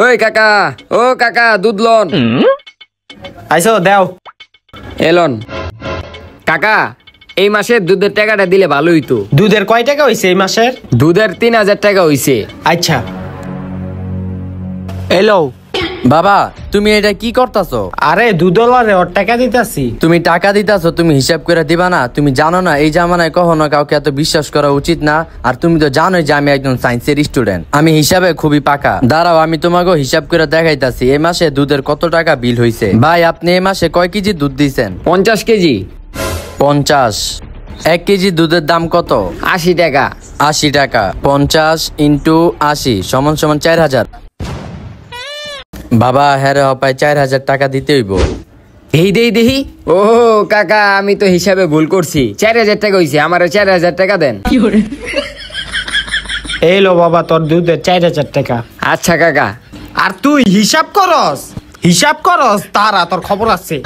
ওই কাকা, ও কাকা, দুধ লন। আইসো দেও। এলন কাকা, এই মাসে দুধের টাকাটা দিলে ভালো হইতো। দুধের কয় টাকা হইছে এই মাসের? দুধের 3000 টাকা হইছে। আচ্ছা এলো। বাবা তুমি এটা কি করতাছো? আরে দুধওয়ালারে ওর টাকা দিতাছি। তুমি টাকা দিতাছো, তুমি হিসাব করে দিবা না? তুমি জানো না এই জামানায় কখনো কাউকে এত বিশ্বাস করা উচিত না। আর তুমি তো জানোই যে আমি একজন সায়েন্সের স্টুডেন্ট, আমি হিসাবে খুবই পাকা। দাঁড়াও আমি তোমাকে হিসাব করে দেখাইতাছি এই মাসে দুধের কত টাকা বিল হইছে। ভাই আপনি এই মাসে কয় কেজি দুধ দিছেন? 50 কেজি। 50। 1 কেজি দুধের দাম কত? 80 টাকা। 80 টাকা। 50 × 80 = 4000। বাবা হ্যাঁ রে হপায় 4000 টাকা দিতে হইব। দেহি। ও কাকা, আমি তো হিসাবে ভুল করছি। 4000 টাকা হইছে, আমারও 4000 টাকা দেন। এলো বাবা তোর দুধের 4000 টাকা। আচ্ছা কাকা। আর তুই হিসাব করস তারা তোর খবর আছে।